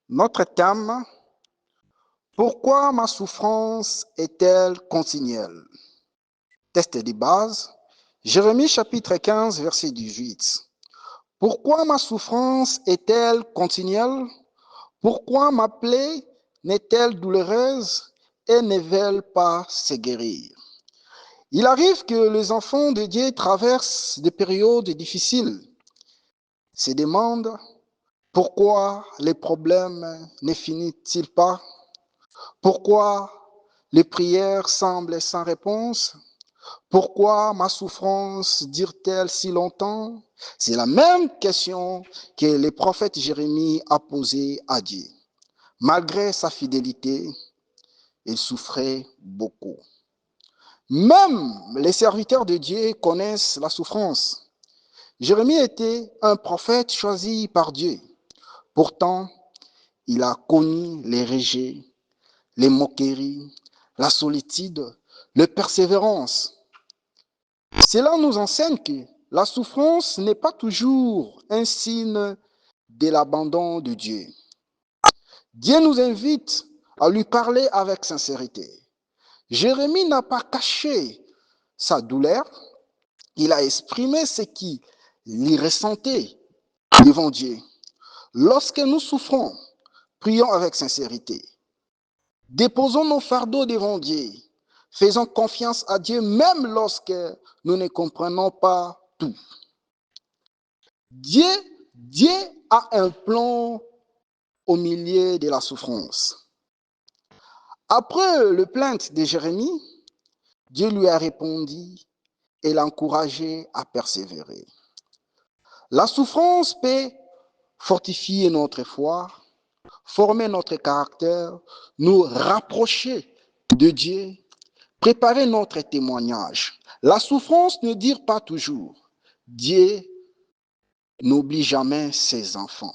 Notre thème, pourquoi ma souffrance est-elle continuelle? Test de base, Jérémie chapitre 15, verset 18. Pourquoi ma souffrance est-elle continuelle? Pourquoi ma plaie n'est-elle douloureuse et ne veut pas se guérir? Il arrive que les enfants de Dieu traversent des périodes difficiles, se demandent pourquoi les problèmes ne finissent-ils pas? Pourquoi les prières semblent sans réponse? Pourquoi ma souffrance dure-t-elle si longtemps? C'est la même question que le prophète Jérémie a posée à Dieu. Malgré sa fidélité, il souffrait beaucoup. Même les serviteurs de Dieu connaissent la souffrance. Jérémie était un prophète choisi par Dieu. Pourtant, il a connu les rejets, les moqueries, la solitude, la persévérance. Cela nous enseigne que la souffrance n'est pas toujours un signe de l'abandon de Dieu. Dieu nous invite à lui parler avec sincérité. Jérémie n'a pas caché sa douleur, il a exprimé ce qu'il ressentait devant Dieu. Lorsque nous souffrons, prions avec sincérité. Déposons nos fardeaux devant Dieu. Faisons confiance à Dieu même lorsque nous ne comprenons pas tout. Dieu a un plan au milieu de la souffrance. Après le plainte de Jérémie, Dieu lui a répondu et l'a encouragé à persévérer. La souffrance peut fortifier notre foi, former notre caractère, nous rapprocher de Dieu, préparer notre témoignage. La souffrance ne dure pas toujours. Dieu n'oublie jamais ses enfants.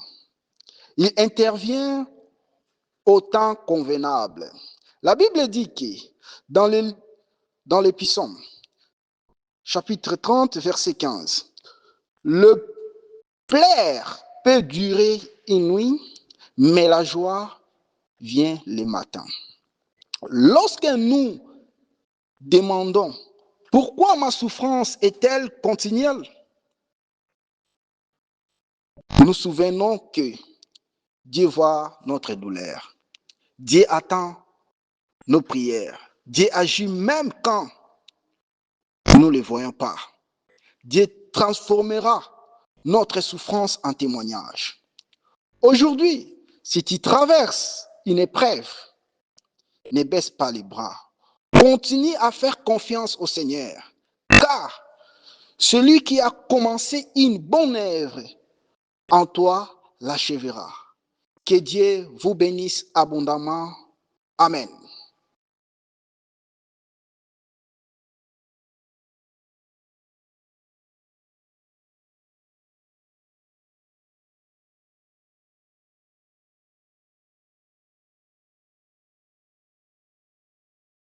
Il intervient au temps convenable. La Bible dit que dans les psaumes, chapitre 30, verset 15, le plaire peut durer une nuit, mais la joie vient le matin. Lorsque nous demandons pourquoi ma souffrance est-elle continuelle, nous souvenons que Dieu voit notre douleur. Dieu attend nos prières. Dieu agit même quand nous ne le voyons pas. Dieu transformera notre souffrance en témoignage. Aujourd'hui, si tu traverses une épreuve, ne baisse pas les bras. Continue à faire confiance au Seigneur, car celui qui a commencé une bonne œuvre en toi l'achèvera. Que Dieu vous bénisse abondamment. Amen.